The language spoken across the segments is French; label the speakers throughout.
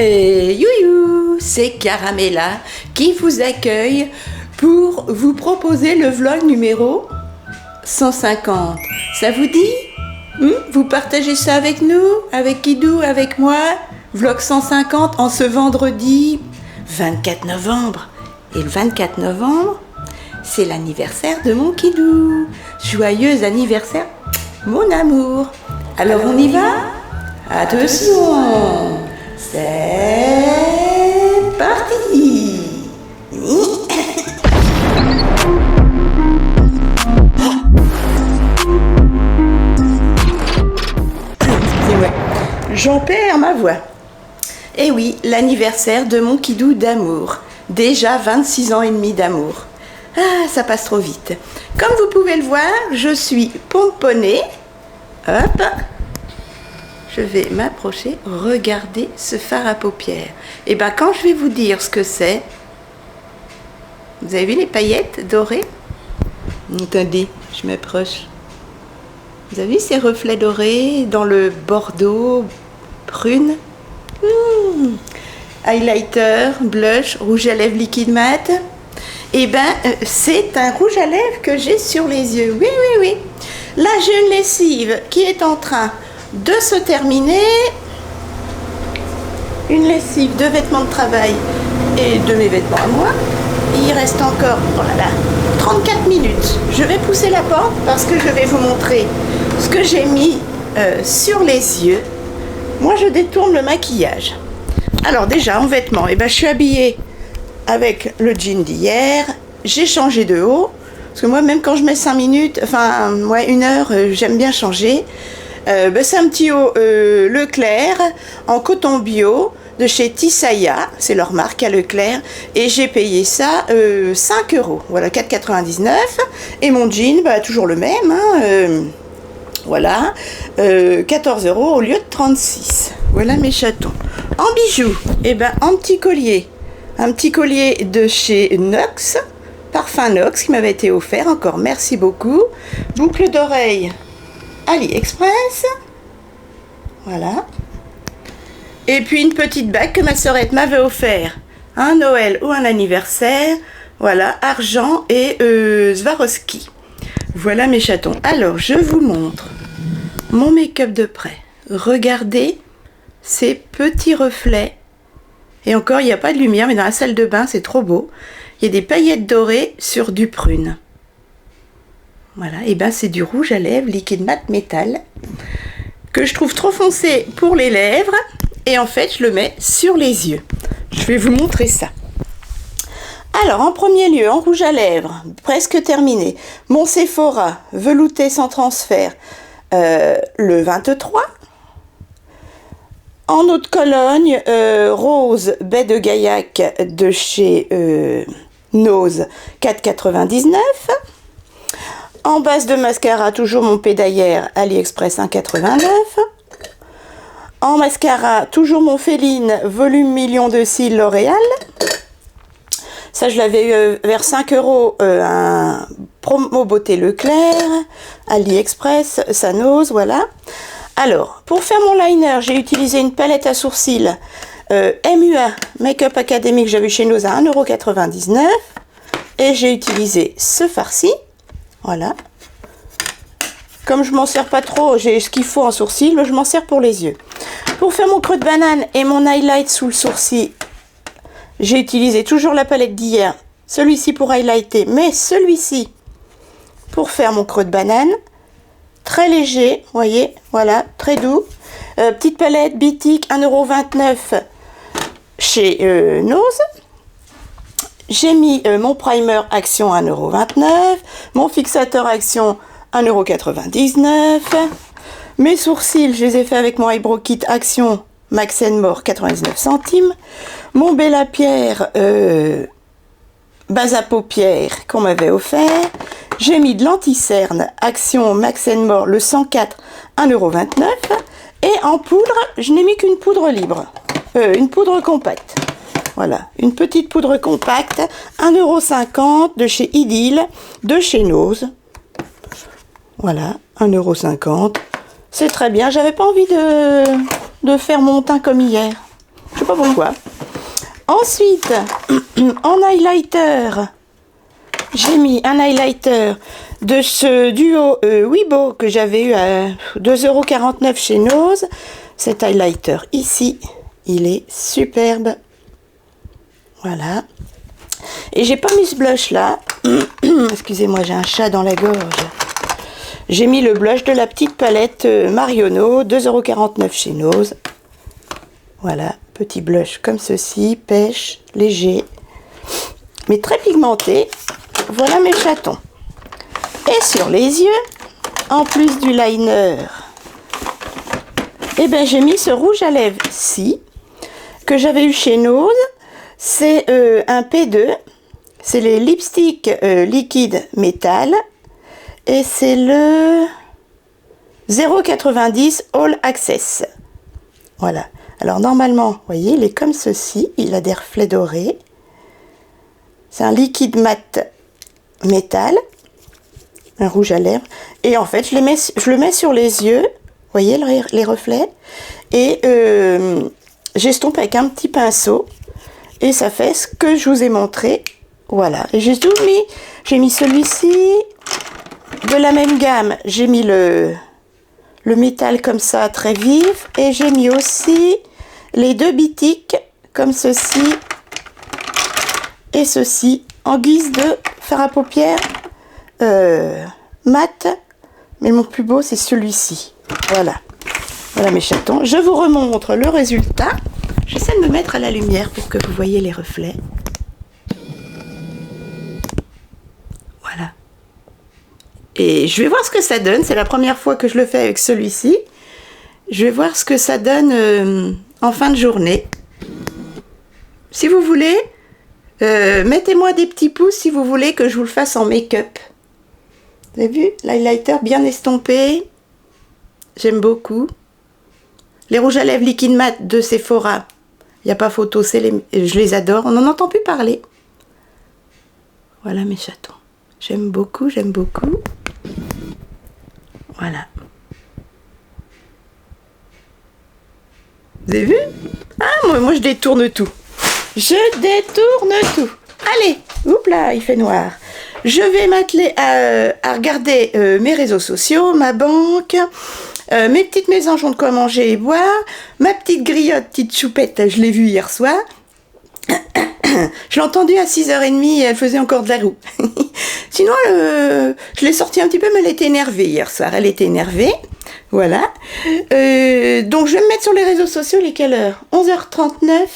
Speaker 1: Et youhou, c'est Caramella qui vous accueille pour vous proposer le vlog numéro 150. Ça vous dit? Vous partagez ça avec nous, avec Kidou, avec moi? Vlog 150 en ce vendredi 24 novembre. Et le 24 novembre, c'est l'anniversaire de mon Kidou. Joyeux anniversaire, mon amour. Alors on y va? Attention, c'est parti. Excusez-moi, j'en perds ma voix. Eh oui, l'anniversaire de mon Kidou d'amour. Déjà 26 ans et demi d'amour. Ah, ça passe trop vite. Comme vous pouvez le voir, je suis pomponnée. Hop. Je vais m'approcher. Regardez ce fard à paupières. Et bien, quand je vais vous dire ce que c'est, vous avez vu les paillettes dorées? Attendez, je m'approche. Vous avez vu ces reflets dorés dans le bordeaux prune? Highlighter, blush, rouge à lèvres liquide mat. Et ben, c'est un rouge à lèvres que j'ai sur les yeux. Oui, oui, oui. Là, j'ai une lessive qui est en train de se terminer. Une lessive de vêtements de travail et de mes vêtements à moi. Il reste encore, oh là là, 34 minutes. Je vais pousser la porte parce que je vais vous montrer ce que j'ai mis sur les yeux. Moi, je détourne le maquillage. Alors déjà, en vêtements, eh ben, je suis habillée avec le jean d'hier. J'ai changé de haut. Parce que moi, même quand je mets 5 minutes, enfin, ouais, 1 heure, j'aime bien changer. C'est un petit haut Leclerc en coton bio de chez Tissaya. C'est leur marque à Leclerc. Et j'ai payé ça 5 €. Voilà, 4,99 €. Et mon jean, bah, toujours le même. Hein, voilà, 14 € au lieu de 36. Voilà mes chatons. En bijoux, eh ben, en petit collier. Un petit collier de chez Nox, parfum Nox, qui m'avait été offert. Encore merci beaucoup. Boucle d'oreille AliExpress. Voilà. Et puis une petite bague que ma sœurette m'avait offert. Un Noël ou un anniversaire. Voilà, argent et Swarovski. Voilà mes chatons. Alors, je vous montre mon make-up de près. Regardez ces petits reflets. Et encore, il n'y a pas de lumière, mais dans la salle de bain, c'est trop beau. Il y a des paillettes dorées sur du prune. Voilà, et ben c'est du rouge à lèvres liquide mat métal que je trouve trop foncé pour les lèvres. Et en fait, je le mets sur les yeux. Je vais vous montrer ça. Alors, en premier lieu, en rouge à lèvres, presque terminé, mon Sephora velouté sans transfert, le 23. En eau de Cologne, rose baie de Gaillac de chez Nose, 4,99 €. En base de mascara, toujours mon Pédaillère AliExpress, 1,89 €. En mascara, toujours mon Féline volume million de cils L'Oréal. Ça, je l'avais eu vers 5 €, un promo beauté Leclerc, AliExpress, Sanos, voilà. Alors, pour faire mon liner, j'ai utilisé une palette à sourcils MUA Make-up Academy que j'avais chez nous à 1,99 €. Et j'ai utilisé ce farci. Voilà. Comme je m'en sers pas trop, j'ai ce qu'il faut en sourcils, je m'en sers pour les yeux. Pour faire mon creux de banane et mon highlight sous le sourcil, j'ai utilisé toujours la palette d'hier. Celui-ci pour highlighter, mais celui-ci pour faire mon creux de banane. Très léger, vous voyez, voilà, très doux. Petite palette Bitic, 1,29 € chez Nose. J'ai mis mon primer Action, 1,29 €. Mon fixateur Action, 1,99 €. Mes sourcils, je les ai fait avec mon Eyebrow Kit Action Max & More, 99 centimes. Mon Bella Pierre base à paupières qu'on m'avait offert. J'ai mis de l'anti-cerne Action Max & More, le 104, 1,29 €. Et en poudre, je n'ai mis qu'une poudre libre. Une poudre compacte. Voilà, une petite poudre compacte, 1,50 € de chez Idylle, de chez Nose. Voilà, 1,50 €. C'est très bien, j'avais pas envie de faire mon teint comme hier. Je sais pas pourquoi. Ensuite, en highlighter, j'ai mis un highlighter de ce duo Wibo que j'avais eu à 2,49 € chez Nose. Cet highlighter ici, il est superbe. Voilà. Et j'ai pas mis ce blush là. Excusez-moi, j'ai un chat dans la gorge. J'ai mis le blush de la petite palette Marionneau, 2,49 € chez Nose. Voilà, petit blush comme ceci, pêche, léger, mais très pigmenté. Voilà mes chatons. Et sur les yeux, en plus du liner, eh ben j'ai mis ce rouge à lèvres-ci, que j'avais eu chez Nose. C'est un P2, c'est les lipsticks liquide métal, et c'est le 0,90 All Access. Voilà. Alors normalement, vous voyez, il est comme ceci, il a des reflets dorés. C'est un liquide mat métal, un rouge à lèvres. Et en fait, je le mets sur les yeux, vous voyez les reflets, et j'estompe avec un petit pinceau, et ça fait ce que je vous ai montré. Voilà, et j'ai tout mis. J'ai mis celui-ci, de la même gamme, j'ai mis le métal comme ça, très vif, et j'ai mis aussi les deux bitiques, comme ceci, et ceci, en guise de fard à paupières mat, mais mon plus beau c'est celui-ci. Voilà, voilà mes chatons, je vous remontre le résultat. J'essaie de me mettre à la lumière pour que vous voyez les reflets. Voilà. Et je vais voir ce que ça donne, c'est la première fois que je le fais avec celui-ci. Je vais voir ce que ça donne en fin de journée. Si vous voulez, mettez-moi des petits pouces si vous voulez que je vous le fasse en make-up. Vous avez vu, l'highlighter bien estompé. J'aime beaucoup. Les rouges à lèvres liquide mat de Sephora, il n'y a pas photo, je les adore. On n'en entend plus parler. Voilà mes chatons. J'aime beaucoup, j'aime beaucoup. Voilà. Vous avez vu? Ah, moi je détourne tout. Je détourne tout. Allez, oups là, il fait noir. Je vais m'atteler à regarder mes réseaux sociaux, ma banque, mes petites mésanges de quoi manger et boire, ma petite griotte, petite choupette, je l'ai vue hier soir. Je l'ai entendue à 6h30 et elle faisait encore de la roue. Sinon, je l'ai sortie un petit peu, mais elle était énervée hier soir. Elle était énervée. Voilà. Donc, je vais me mettre sur les réseaux sociaux. Il est quelle heure? 11h39.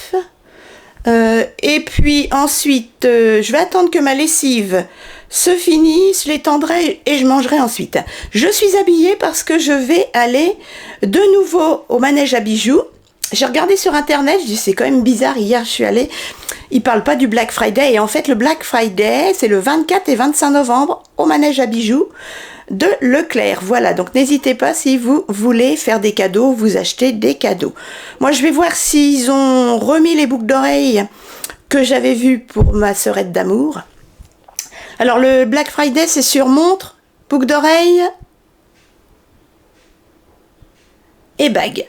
Speaker 1: Et puis, ensuite, je vais attendre que ma lessive se finisse. Je l'étendrai et je mangerai ensuite. Je suis habillée parce que je vais aller de nouveau au manège à bijoux. J'ai regardé sur internet, je dis c'est quand même bizarre, hier je suis allée, ils parlent pas du Black Friday, et en fait le Black Friday c'est le 24 et 25 novembre au manège à bijoux de Leclerc. Voilà, donc n'hésitez pas si vous voulez faire des cadeaux, vous achetez des cadeaux. Moi je vais voir s'ils ont remis les boucles d'oreilles que j'avais vues pour ma sœurette d'amour. Alors le Black Friday c'est sur montre, boucles d'oreilles et bagues.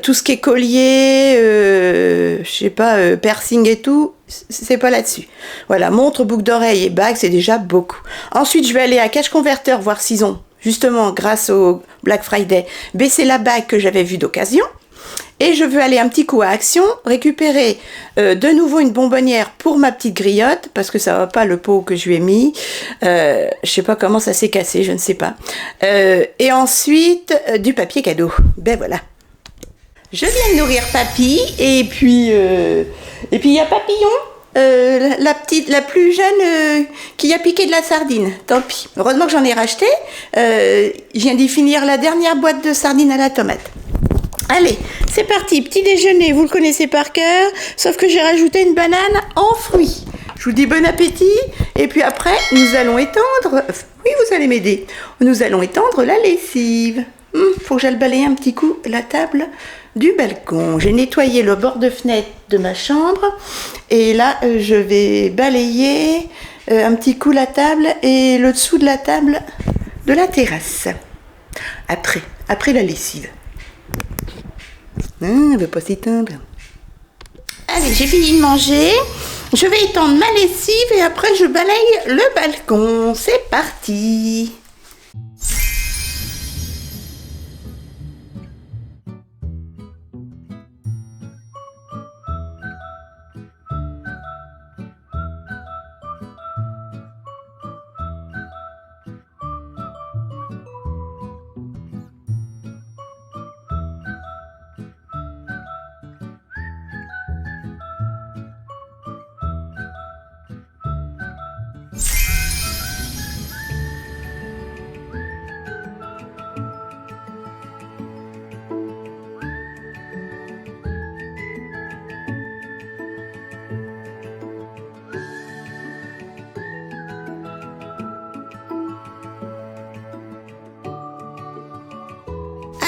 Speaker 1: Tout ce qui est collier, je sais pas, piercing et tout, c'est pas là-dessus. Voilà, montre, boucle d'oreille et bague, c'est déjà beaucoup. Ensuite, je vais aller à Cash Converter voir s'ils ont, justement, grâce au Black Friday, baissé la bague que j'avais vue d'occasion. Et je veux aller un petit coup à Action, récupérer de nouveau une bonbonnière pour ma petite griotte, parce que ça va pas le pot que je lui ai mis. Je sais pas comment ça s'est cassé, je ne sais pas. Et ensuite, du papier cadeau. Ben voilà. Je viens de nourrir Papy, et puis il y a Papillon, la plus jeune qui a piqué de la sardine. Tant pis. Heureusement que j'en ai racheté. Je viens d'y finir la dernière boîte de sardines à la tomate. Allez, c'est parti. Petit déjeuner, vous le connaissez par cœur, sauf que j'ai rajouté une banane en fruits. Je vous dis bon appétit, et puis après, nous allons étendre... Oui, vous allez m'aider. Nous allons étendre la lessive. Faut que j'aille balayer un petit coup la table du balcon. J'ai nettoyé le bord de fenêtre de ma chambre et là je vais balayer un petit coup la table et le dessous de la table de la terrasse. Après la lessive. Elle veut pas s'éteindre. Allez, j'ai fini de manger. Je vais étendre ma lessive et après je balaye le balcon. C'est parti.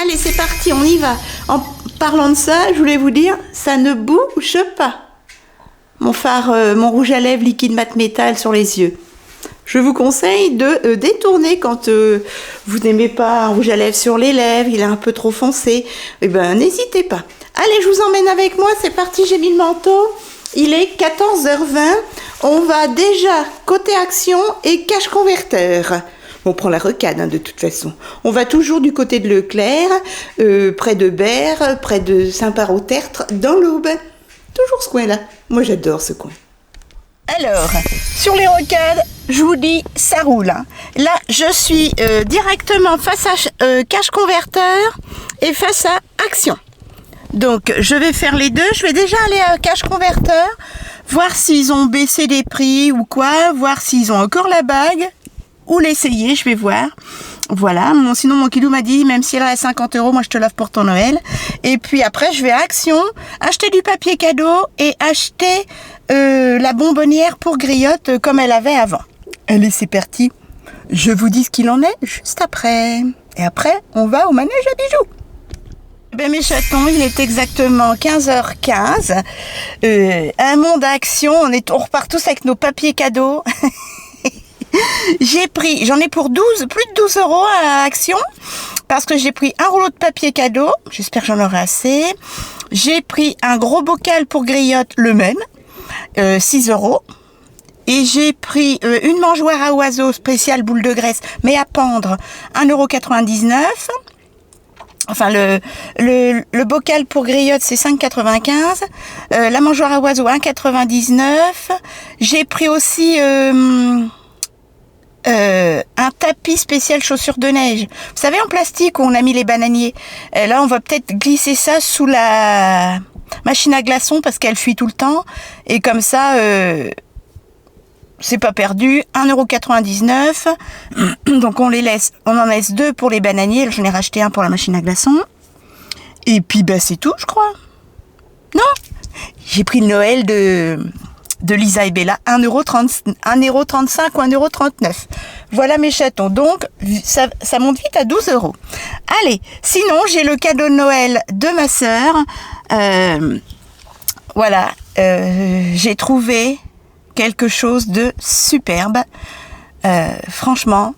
Speaker 1: Allez, c'est parti, on y va. En parlant de ça, je voulais vous dire, ça ne bouge pas. Mon fard, mon rouge à lèvres liquide mat métal sur les yeux. Je vous conseille de détourner quand vous n'aimez pas un rouge à lèvres sur les lèvres, il est un peu trop foncé. Eh ben, n'hésitez pas. Allez, je vous emmène avec moi, c'est parti, j'ai mis le manteau. Il est 14h20. On va déjà côté action et cash converteur. On prend la rocade de toute façon. On va toujours du côté de Leclerc, près de Berre, près de Saint-Parot-Tertre, dans l'Aube. Toujours ce coin-là. Moi, j'adore ce coin. Alors, sur les rocades, je vous dis, ça roule. Là, je suis directement face à cash converteur et face à action. Donc, je vais faire les deux. Je vais déjà aller à cash converteur, voir s'ils ont baissé les prix ou quoi, voir s'ils ont encore la bague. Ou l'essayer, je vais voir. Voilà, sinon mon kilo m'a dit, même si elle est à 50 €, moi je te l'offre pour ton Noël. Et puis après, je vais à Action, acheter du papier cadeau et acheter la bonbonnière pour griotte comme elle avait avant. Allez, c'est parti. Je vous dis ce qu'il en est juste après. Et après, on va au manège à bijoux. Ben, mes chatons, il est exactement 15h15. Un monde à Action, on repart tous avec nos papiers cadeaux. J'en ai pour plus de 12 € à Action, parce que j'ai pris un rouleau de papier cadeau, j'espère que j'en aurai assez. J'ai pris un gros bocal pour griotte, le même, 6 €. Et j'ai pris une mangeoire à oiseaux spéciale boule de graisse, mais à pendre, 1,99 €. Enfin, le bocal pour griotte, c'est 5,95 €. La mangeoire à oiseaux, 1,99 €. J'ai pris aussi... un tapis spécial chaussures de neige. Vous savez, en plastique où on a mis les bananiers. Là, on va peut-être glisser ça sous la machine à glaçons parce qu'elle fuit tout le temps. Et comme ça, c'est pas perdu. 1,99 €. Donc, on en laisse 2 pour les bananiers. J'en ai racheté un pour la machine à glaçons. Et puis, bah, c'est tout, je crois. Non, j'ai pris le Noël de Lisa et Bella, 1,35 € ou 1,39 €. Voilà mes chatons. Donc, ça monte vite à 12 €. Allez, sinon, j'ai le cadeau de Noël de ma sœur. Voilà, j'ai trouvé quelque chose de superbe. Franchement,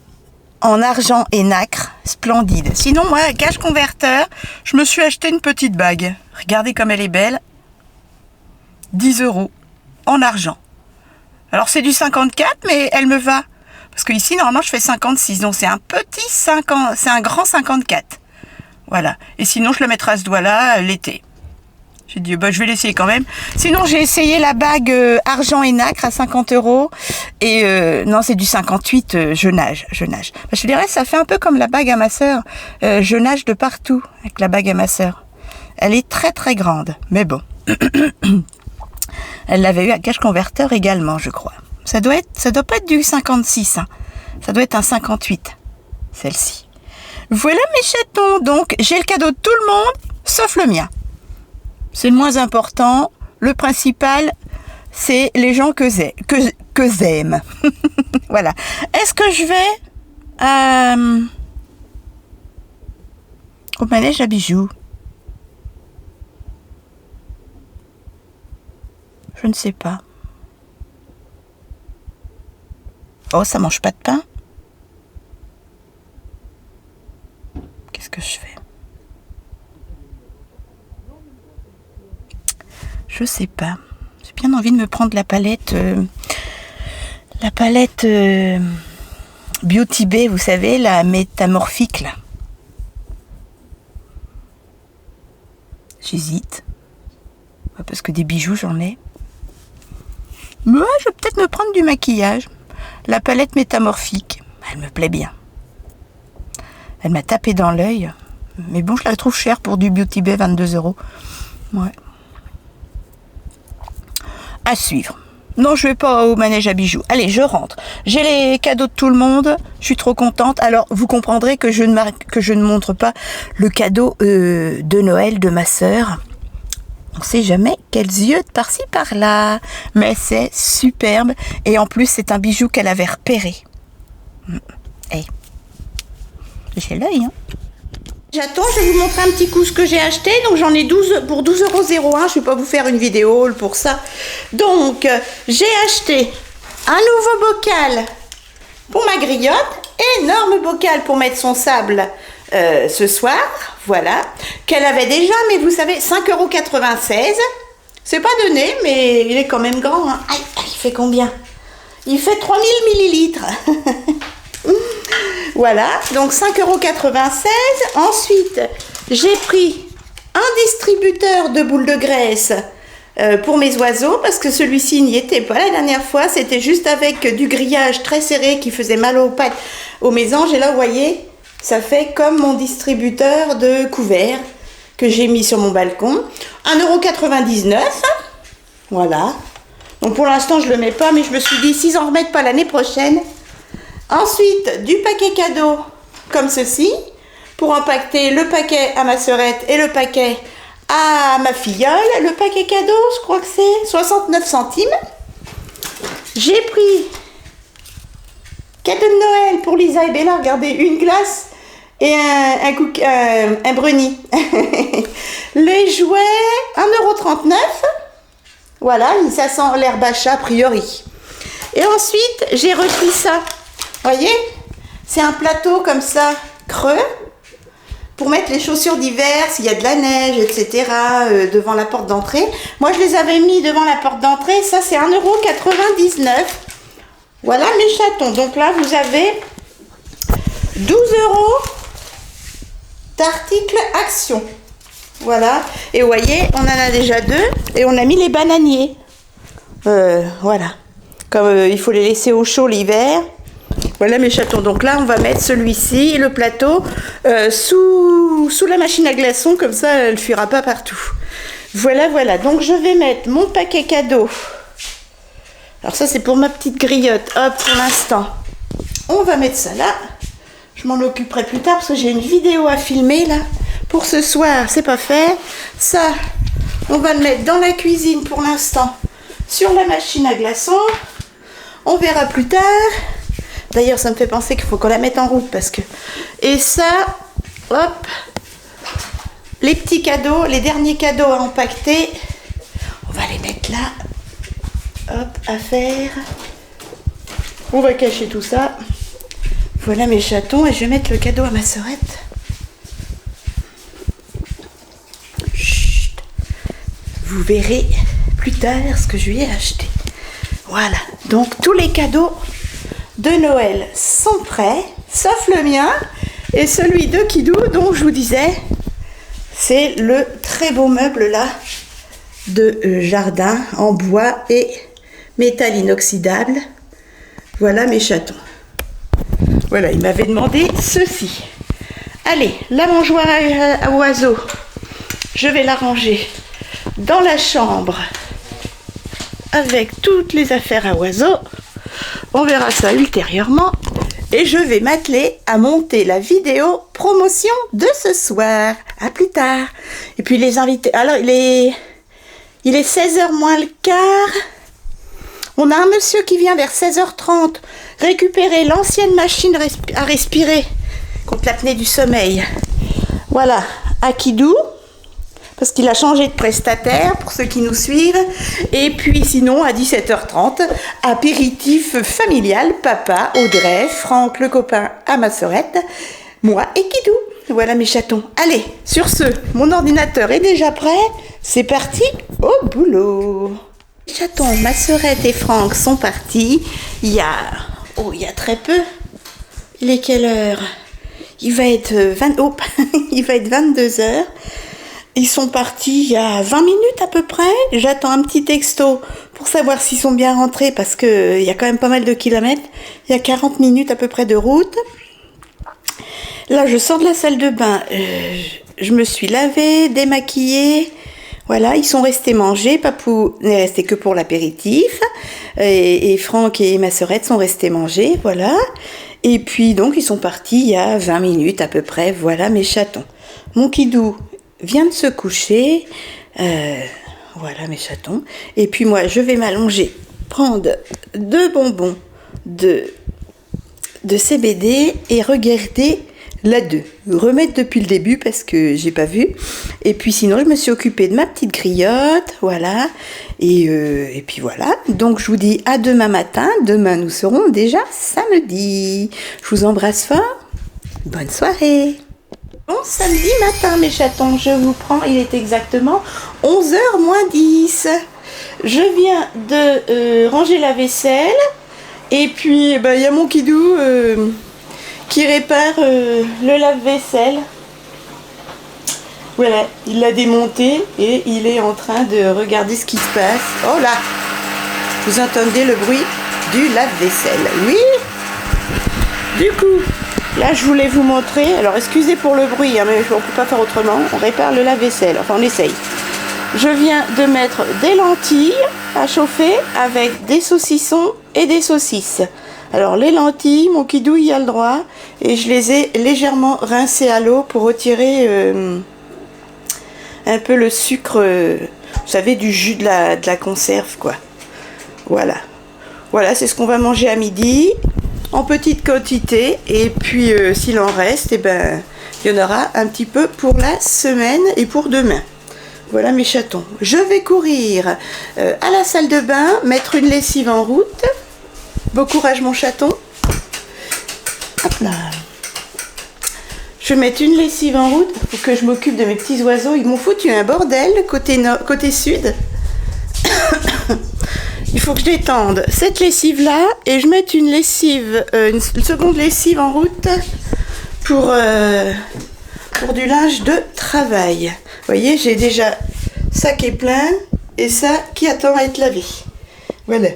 Speaker 1: en argent et nacre, splendide. Sinon, moi, cash converteur, je me suis acheté une petite bague. Regardez comme elle est belle. 10 € en argent. Alors, c'est du 54, mais elle me va. Parce que ici, normalement, je fais 56. Donc, c'est un petit 50, c'est un grand 54. Voilà. Et sinon, je le mettrai à ce doigt-là l'été. J'ai dit, bah, je vais l'essayer quand même. Sinon, j'ai essayé la bague argent et nacre à 50 €. Et non, c'est du 58. Je nage. Bah, je dirais, ça fait un peu comme la bague à ma sœur. Je nage de partout avec la bague à ma sœur. Elle est très, très grande. Mais bon. Elle l'avait eu à cash converteur également, je crois. Ça doit pas être du 56. Hein. Ça doit être un 58. Celle-ci. Voilà mes chatons. Donc, j'ai le cadeau de tout le monde, sauf le mien. C'est le moins important. Le principal, c'est les gens que j'aime. Voilà. Est-ce que je vais au manège à bijoux? Je ne sais pas. Oh, ça mange pas de pain? Qu'est-ce que je fais? Je sais pas. J'ai bien envie de me prendre la palette Beauty Bay, vous savez, la métamorphique là. J'hésite. Parce que des bijoux j'en ai. Mais je vais peut-être me prendre du maquillage. La palette métamorphique. Elle me plaît bien. Elle m'a tapé dans l'œil. Mais bon, je la trouve chère pour du Beauty Bay, 22 €. Ouais. À suivre. Non, je vais pas au manège à bijoux. Allez, je rentre. J'ai les cadeaux de tout le monde. Je suis trop contente. Alors, vous comprendrez que je ne montre pas le cadeau de Noël de ma sœur. On ne sait jamais quels yeux de par-ci par-là. Mais c'est superbe. Et en plus, c'est un bijou qu'elle avait repéré. Hey. J'ai l'œil, hein. J'attends, je vais vous montrer un petit coup ce que j'ai acheté. Donc j'en ai 12 pour 12,01 €. Je vais pas vous faire une vidéo pour ça. Donc j'ai acheté un nouveau bocal pour ma griotte. Énorme bocal pour mettre son sable ce soir. Voilà. Qu'elle avait déjà, mais vous savez, 5,96 €. C'est pas donné, mais il est quand même grand. Hein. Aïe, il fait combien? Il fait 3000 millilitres. Voilà, donc 5,96 €. Ensuite, j'ai pris un distributeur de boules de graisse pour mes oiseaux, parce que celui-ci n'y était pas la dernière fois. C'était juste avec du grillage très serré qui faisait mal aux pattes, aux mésanges. Et là, vous voyez, ça fait comme mon distributeur de couverts que j'ai mis sur mon balcon. 1,99 €. Voilà. Donc pour l'instant, je ne le mets pas, mais je me suis dit, s'ils en remettent pas l'année prochaine. Ensuite, du paquet cadeau comme ceci, pour empaqueter le paquet à ma sœurette et le paquet à ma filleule. Le paquet cadeau, je crois que c'est 69 centimes. J'ai pris cadeau de Noël pour Lisa et Bella. Regardez, une glace et un brownie. Les jouets, 1,39 €. Voilà, ça sent l'herbe achat a priori. Et ensuite, j'ai repris ça. Voyez, c'est un plateau comme ça, creux, pour mettre les chaussures d'hiver, s'il y a de la neige, etc., devant la porte d'entrée. Moi, je les avais mis devant la porte d'entrée. Ça, c'est 1,99 €. Voilà mes chatons. Donc là, vous avez 12 € d'articles action. Voilà. Et vous voyez, on en a déjà 2. Et on a mis les bananiers. Voilà. Comme il faut les laisser au chaud l'hiver. Voilà mes chatons. Donc là, on va mettre celui-ci, le plateau, sous la machine à glaçons. Comme ça, elle ne fuira pas partout. Voilà, voilà. Donc, je vais mettre mon paquet cadeau. Alors ça, c'est pour ma petite griotte. Hop, pour l'instant. On va mettre ça là. Je m'en occuperai plus tard parce que j'ai une vidéo à filmer là. Pour ce soir, c'est pas fait. Ça, on va le mettre dans la cuisine pour l'instant. Sur la machine à glaçons. On verra plus tard. D'ailleurs, ça me fait penser qu'il faut qu'on la mette en route parce que... Et ça, hop, les petits cadeaux, les derniers cadeaux à empaqueter, on va les mettre là. Hop, à faire. On va cacher tout ça. Voilà mes chatons et je vais mettre le cadeau à ma sœurette. Chut. Vous verrez plus tard ce que je lui ai acheté. Voilà, donc tous les cadeaux de Noël sont prêts, sauf le mien et celui de Kidou dont je vous disais, c'est le très beau meuble là de jardin en bois et métal inoxydable. Voilà mes chatons. Voilà, il m'avait demandé ceci. Allez, la mangeoire à oiseaux, je vais la ranger dans la chambre avec toutes les affaires à oiseaux. On verra ça ultérieurement. Et je vais m'atteler à monter la vidéo promotion de ce soir. À plus tard. Et puis les invités. Alors, il est 16h moins le quart. On a un monsieur qui vient vers 16h30 récupérer l'ancienne machine à respirer contre l'apnée du sommeil. Voilà, à Kidou. Parce qu'il a changé de prestataire, pour ceux qui nous suivent. Et puis sinon, à 17h30, apéritif familial, papa, Audrey, Franck, le copain à ma sœurette, moi et Kidou. Voilà mes chatons. Allez, sur ce, mon ordinateur est déjà prêt. C'est parti, au boulot. Les chatons, ma sœurette et Franck sont partis. Il y a très peu. Il est quelle heure? Il va être 22 heures. Ils sont partis il y a 20 minutes à peu près. J'attends un petit texto pour savoir s'ils sont bien rentrés parce qu'il y a quand même pas mal de kilomètres. Il y a 40 minutes à peu près de route. Là, je sors de la salle de bain. Je me suis lavée, démaquillée. Voilà, ils sont restés manger. Papou n'est resté que pour l'apéritif. Et Franck et ma sœurette sont restés manger. Voilà. Et puis, donc, ils sont partis il y a 20 minutes à peu près. Voilà mes chatons. Mon kidou vient de se coucher, voilà mes chatons, et puis moi je vais m'allonger, prendre 2 bonbons de CBD et regarder la 2, remettre depuis le début parce que j'ai pas vu, et puis sinon je me suis occupée de ma petite griotte, voilà, et puis voilà, donc je vous dis à demain matin, demain nous serons déjà samedi, je vous embrasse fort, bonne soirée. Bon samedi matin mes chatons, je vous prends, il est exactement 11h moins 10. Je viens de ranger la vaisselle et puis il y a mon kidou qui répare le lave-vaisselle. Voilà, il l'a démonté et il est en train de regarder ce qui se passe. Oh là, vous entendez le bruit du lave-vaisselle, oui. Du coup, là, je voulais vous montrer, alors excusez pour le bruit, mais on ne peut pas faire autrement, on répare le lave-vaisselle, enfin on essaye. Je viens de mettre des lentilles à chauffer avec des saucissons et des saucisses. Alors les lentilles, mon kidou y a le droit, et je les ai légèrement rincées à l'eau pour retirer un peu le sucre, vous savez, du jus de la conserve, quoi. Voilà. Voilà, c'est ce qu'on va manger à midi. En petite quantité, et puis s'il en reste, il y en aura un petit peu pour la semaine et pour demain. Voilà mes chatons. Je vais courir à la salle de bain, mettre une lessive en route. Bon courage mon chaton. Hop là. Je vais mettre une lessive en route pour que je m'occupe de mes petits oiseaux. Ils m'ont foutu un bordel côté sud. Il faut que je détende cette lessive là et je mette une lessive, une seconde lessive en route pour du linge de travail. Vous voyez, j'ai déjà ça qui est plein et ça qui attend à être lavé. Voilà.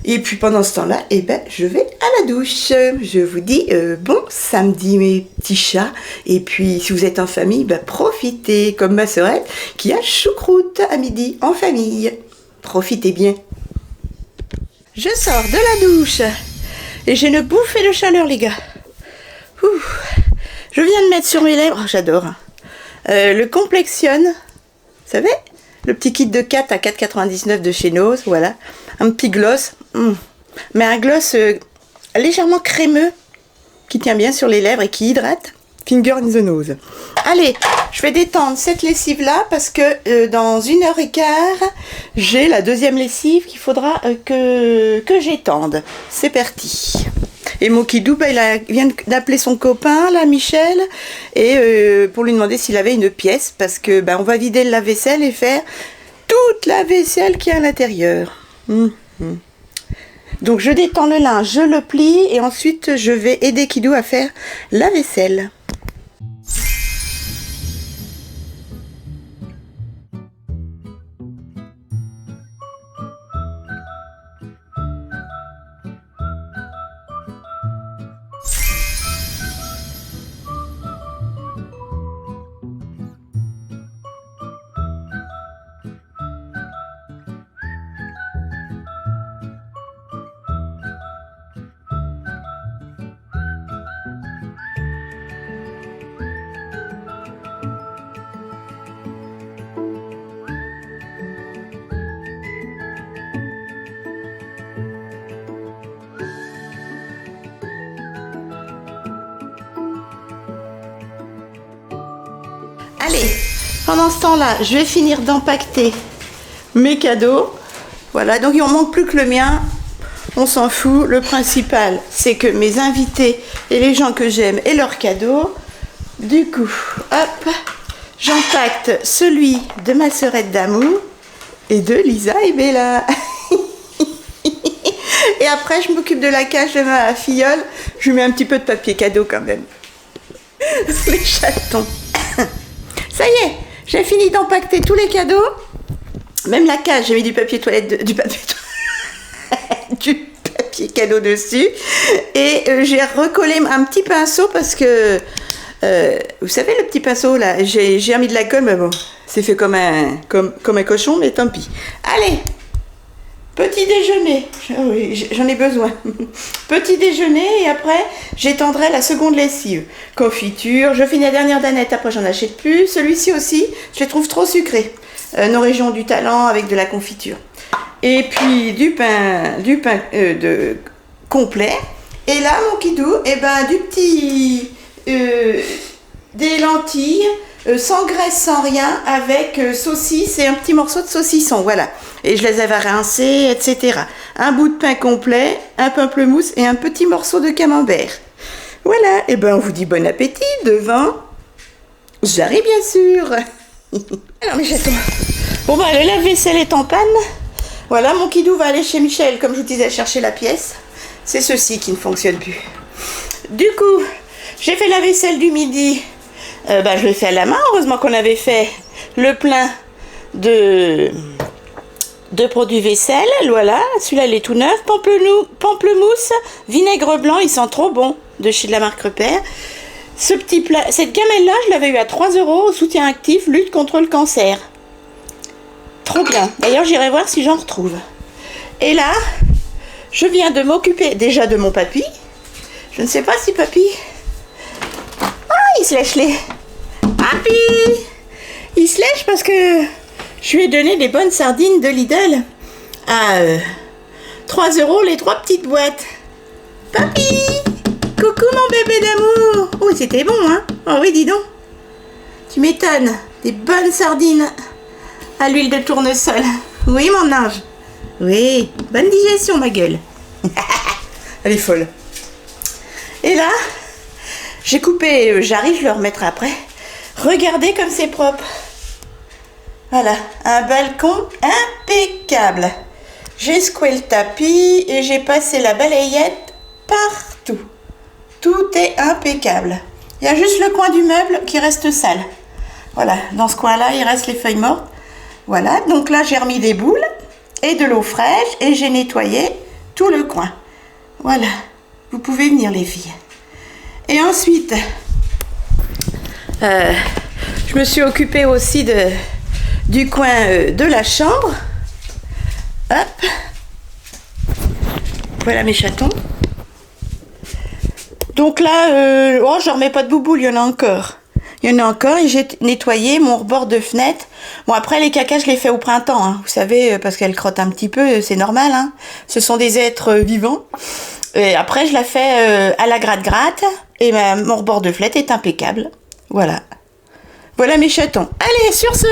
Speaker 1: Et puis pendant ce temps-là, je vais à la douche. Je vous dis bon samedi mes petits chats. Et puis si vous êtes en famille, profitez comme ma sœurette qui a choucroute à midi en famille. Profitez bien. Je sors de la douche et j'ai une bouffée de chaleur les gars. Ouh. Je viens de mettre sur mes lèvres, j'adore, le Complexion, vous savez, le petit kit de 4 à 4,99 de chez Nose, voilà, un petit gloss, mais un gloss légèrement crémeux qui tient bien sur les lèvres et qui hydrate. Finger in the nose. Allez, je vais détendre cette lessive là parce que dans 1h15, j'ai la deuxième lessive qu'il faudra que j'étende. C'est parti. Et mon kidou, il vient d'appeler son copain, là, Michel, et pour lui demander s'il avait une pièce parce que on va vider le lave-vaisselle et faire toute la vaisselle qui est à l'intérieur. Donc je détends le linge, je le plie et ensuite je vais aider kidou à faire la vaisselle. Allez, pendant ce temps-là, je vais finir d'empaqueter mes cadeaux. Voilà, donc il en manque plus que le mien. On s'en fout. Le principal, c'est que mes invités et les gens que j'aime aient leurs cadeaux. Du coup, hop, j'empacte celui de ma sœurette d'amour et de Lisa et Bella. Et après, je m'occupe de la cage de ma filleule. Je mets un petit peu de papier cadeau quand même. Les chatons. Ça y est, j'ai fini d'empacter tous les cadeaux. Même la cage, j'ai mis du papier toilette, du papier cadeau dessus. Et j'ai recollé un petit pinceau parce que, vous savez, le petit pinceau là, j'ai remis de la colle, mais bon, c'est fait comme un cochon, mais tant pis. Allez, petit déjeuner. Oui, j'en ai besoin. Petit déjeuner et après, j'étendrai la seconde lessive. Confiture, je finis la dernière danette, après j'en achète plus. Celui-ci aussi, je les trouve trop sucrés. Nos régions du talent avec de la confiture. Et puis du pain complet. Et là, mon kidou, des lentilles sans graisse, sans rien, avec saucisse et un petit morceau de saucisson, voilà. Et je les avais rincés, etc. Un bout de pain complet, un pamplemousse et un petit morceau de camembert. Voilà, et on vous dit bon appétit devant. J'arrive bien sûr. Alors mes chatons. Bon le lave-vaisselle est en panne. Voilà, mon kidou va aller chez Michel, comme je vous disais, chercher la pièce. C'est ceci qui ne fonctionne plus. Du coup, j'ai fait la vaisselle du midi. Je l'ai fait à la main. Heureusement qu'on avait fait le plein de produits vaisselle. Voilà, celui-là, il est tout neuf. Pamplemousse, vinaigre blanc, il sent trop bon, de chez de la marque Repère. Ce petit plat, cette gamelle-là, je l'avais eu à 3 € au soutien actif, lutte contre le cancer. Trop bien. D'ailleurs, j'irai voir si j'en retrouve. Et là, je viens de m'occuper déjà de mon papy. Je ne sais pas si papy... Ah, il se lèche les... Papy! Il se lèche parce que je lui ai donné des bonnes sardines de Lidl à 3 € les 3 petites boîtes. Papy! Coucou mon bébé d'amour! Oh, c'était bon, hein? Oh oui, dis donc. Tu m'étonnes. Des bonnes sardines à l'huile de tournesol. Oui, mon ange. Oui, bonne digestion, ma gueule. Elle est folle. Et là, j'ai coupé, j'arrive, je le remettrai après. Regardez comme c'est propre. Voilà, un balcon impeccable. J'ai secoué le tapis et j'ai passé la balayette partout. Tout est impeccable. Il y a juste le coin du meuble qui reste sale. Voilà, dans ce coin-là, il reste les feuilles mortes. Voilà, donc là, j'ai remis des boules et de l'eau fraîche et j'ai nettoyé tout le coin. Voilà, vous pouvez venir les filles. Et ensuite, je me suis occupée aussi du coin de la chambre. Hop. Voilà mes chatons. Donc là, je ne remets pas de bouboule, il y en a encore. Il y en a encore et j'ai nettoyé mon rebord de fenêtre. Bon, après, les cacas, je les fais au printemps, hein. Vous savez, parce qu'elles crottent un petit peu, c'est normal, hein. Ce sont des êtres vivants. Et après, je la fais à la gratte-gratte et mon rebord de fenêtre est impeccable. Voilà. Voilà mes chatons. Allez, sur ce,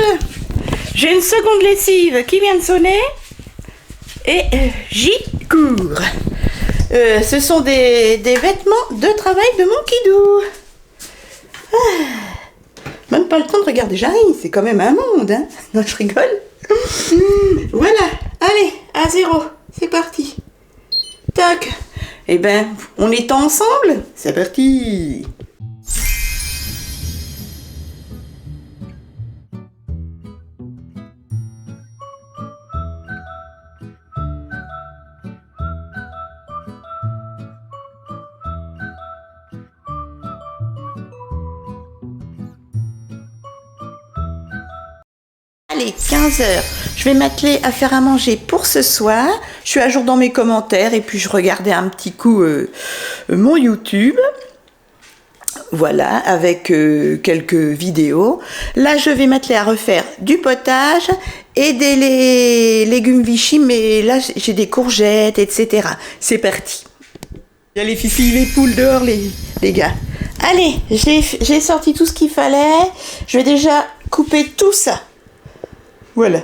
Speaker 1: j'ai une seconde lessive qui vient de sonner et j'y cours. Ce sont des vêtements de travail de mon kidou. Même pas le temps de regarder Jarry, c'est quand même un monde, hein. Non, je rigole. Voilà, allez, à 0, c'est parti. Tac. On est ensemble. C'est parti. Allez, 15 h. Je vais m'atteler à faire à manger pour ce soir. Je suis à jour dans mes commentaires et puis je regardais un petit coup mon YouTube. Voilà, avec quelques vidéos. Là, je vais m'atteler à refaire du potage et des légumes Vichy, mais là, j'ai des courgettes, etc. C'est parti. Il y a les fifis, les poules dehors, les gars. Allez, j'ai sorti tout ce qu'il fallait. Je vais déjà couper tout ça. Voilà.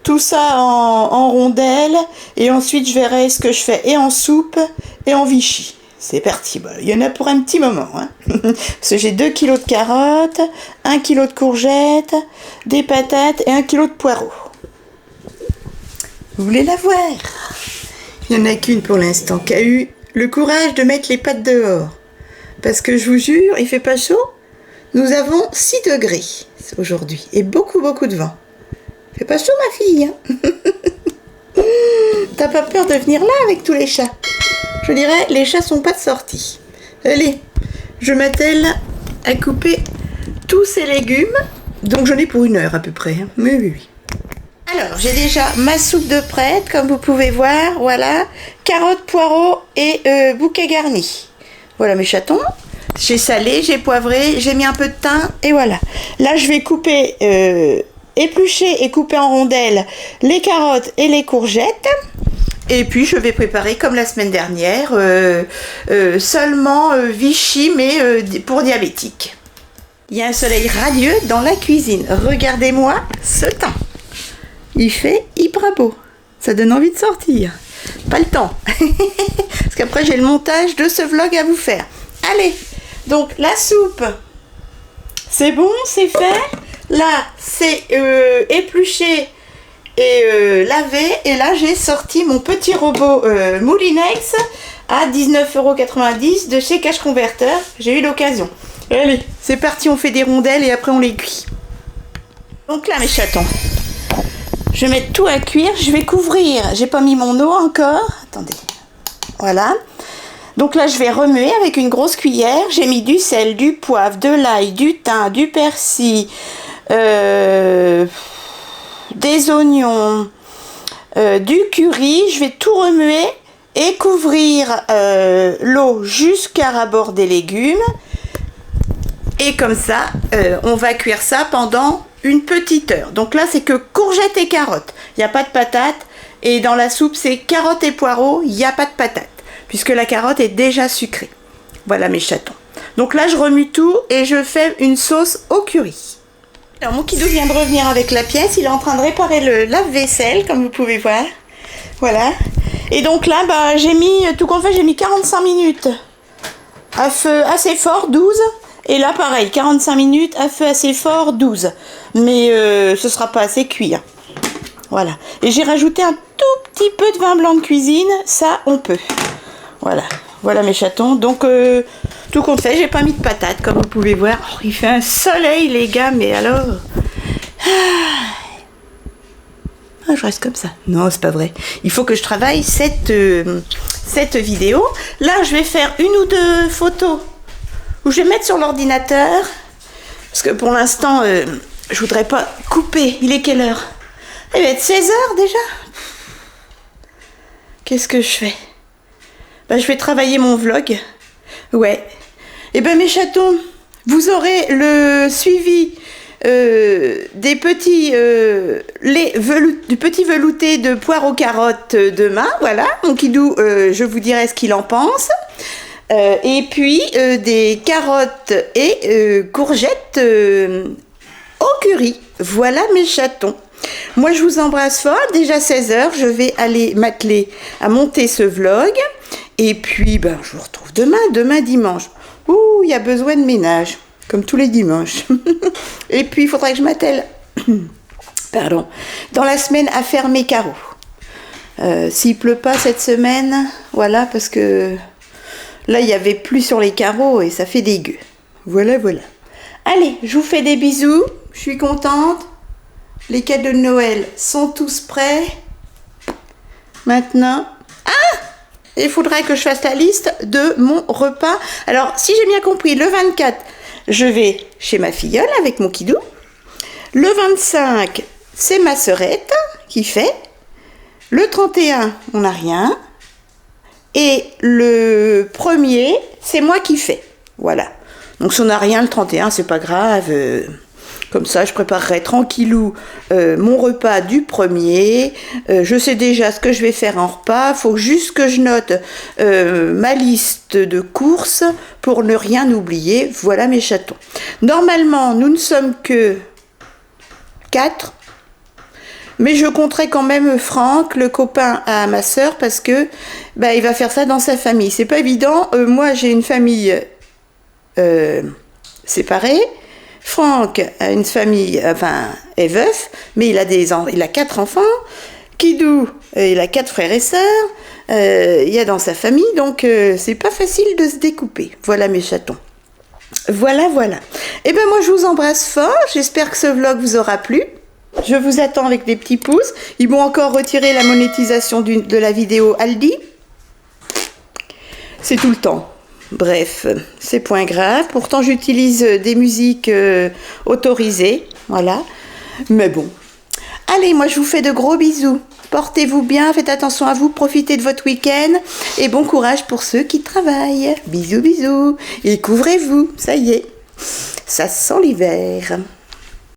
Speaker 1: Tout ça en rondelles. Et ensuite, je verrai ce que je fais et en soupe et en Vichy. c'est parti. Bon, il y en a pour un petit moment. Hein. Parce que j'ai 2 kilos de carottes, 1 kilo de courgettes, des patates et 1 kilo de poireaux. Vous voulez la voir? Il n'y en a qu'une pour l'instant qui a eu le courage de mettre les pattes dehors. Parce que je vous jure, il fait pas chaud. Nous avons 6 degrés aujourd'hui et beaucoup de vent. Il fait pas chaud ma fille. Hein. T'as pas peur de venir là avec tous les chats? Je dirais, les chats sont pas de sortie. Allez, je m'attelle à couper tous ces légumes. Donc j'en ai pour 1 heure à peu près. Hein. Mais oui. Alors, j'ai déjà ma soupe de prête, comme vous pouvez voir. Voilà, carottes, poireaux et bouquet garni. Voilà mes chatons. J'ai salé, j'ai poivré, j'ai mis un peu de thym et voilà. Là, je vais couper, éplucher et couper en rondelles les carottes et les courgettes. Et puis, je vais préparer comme la semaine dernière, seulement Vichy, mais pour diabétiques. Il y a un soleil radieux dans la cuisine. Regardez-moi ce temps. Il fait hyper beau. Ça donne envie de sortir. Pas le temps. Parce qu'après, j'ai le montage de ce vlog à vous faire. Allez, donc la soupe, c'est bon, c'est fait. Là, c'est épluché et lavé. Et là, j'ai sorti mon petit robot Moulinex à 19,90 € de chez Cash Converter. J'ai eu l'occasion. Allez, c'est parti, on fait des rondelles et après on les cuit. Donc là, mes chatons, je vais mettre tout à cuire. Je vais couvrir. J'ai pas mis mon eau encore. Attendez. Voilà. Donc là, je vais remuer avec une grosse cuillère. J'ai mis du sel, du poivre, de l'ail, du thym, du persil, des oignons, du curry. Je vais tout remuer et couvrir l'eau jusqu'à ras-bord des légumes. Et comme ça, on va cuire ça pendant une petite heure. Donc là, c'est que courgettes et carottes. Il n'y a pas de patates. Et dans la soupe, c'est carottes et poireaux. Il n'y a pas de patates. Puisque la carotte est déjà sucrée. Voilà mes chatons. Donc là, je remue tout et je fais une sauce au curry. Alors, mon kidou vient de revenir avec la pièce. Il est en train de réparer le lave-vaisselle, comme vous pouvez voir. Voilà. Et donc là, bah, j'ai mis, tout compte fait, j'ai mis 45 minutes à feu assez fort, 12. Et là, pareil, 45 minutes à feu assez fort, 12. Mais ce sera pas assez cuit. Hein. Voilà. Et j'ai rajouté un tout petit peu de vin blanc de cuisine. Ça, on peut. Voilà. Voilà mes chatons. Donc, tout compte fait, j'ai pas mis de patates, comme vous pouvez voir. Oh, il fait un soleil, les gars, mais alors... Ah, je reste comme ça. Non, c'est pas vrai. Il faut que je travaille cette vidéo. Là, je vais faire 1 ou 2 photos où je vais mettre sur l'ordinateur. Parce que pour l'instant, je voudrais pas couper. Il est quelle heure? Il va être 16 h déjà. Qu'est-ce que je fais? Ben, je vais travailler mon vlog. Ouais. Et ben mes chatons, vous aurez le suivi des petits du petit velouté de poire aux carottes demain. Voilà. Mon kidou, je vous dirai ce qu'il en pense. Et puis des carottes et courgettes au curry. Voilà mes chatons. Moi je vous embrasse fort. Déjà 16 h, je vais aller m'atteler à monter ce vlog. Et puis ben, je vous retrouve demain dimanche. Ouh, il y a besoin de ménage, comme tous les dimanches. Et puis il faudrait que je m'attelle pardon, dans la semaine à faire mes carreaux. S'il pleut pas cette semaine, voilà, parce que là, il n'y avait plus sur les carreaux et ça fait dégueu. Voilà, voilà. Allez, je vous fais des bisous. Je suis contente. Les cadeaux de Noël sont tous prêts. Maintenant... Ah! Il faudrait que je fasse la liste de mon repas. Alors, si j'ai bien compris, le 24, je vais chez ma filleule avec mon kidou. Le 25, c'est ma sœurette qui fait. Le 31, on n'a rien. Et le 1er, c'est moi qui fais. Voilà. Donc si on n'a rien le 31, c'est pas grave. Comme ça, je préparerai tranquillou mon repas du 1er. Je sais déjà ce que je vais faire en repas. Il faut juste que je note ma liste de courses pour ne rien oublier. Voilà mes chatons. Normalement, nous ne sommes que 4. Mais je compterai quand même Franck, le copain à ma sœur, parce que il va faire ça dans sa famille. C'est pas évident. Moi, j'ai une famille séparée. Franck a une famille, est veuf, mais il a 4 enfants. Kidou, il a 4 frères et sœurs. Il y a dans sa famille, donc c'est pas facile de se découper. Voilà mes chatons. Voilà. Et moi je vous embrasse fort. J'espère que ce vlog vous aura plu. Je vous attends avec des petits pouces. Ils m'ont encore retiré la monétisation de la vidéo Aldi. C'est tout le temps. Bref, c'est point grave. Pourtant, j'utilise des musiques autorisées. Voilà. Mais bon. Allez, moi, je vous fais de gros bisous. Portez-vous bien, faites attention à vous, profitez de votre week-end. Et bon courage pour ceux qui travaillent. Bisous, bisous. Et couvrez-vous. Ça y est. Ça sent l'hiver.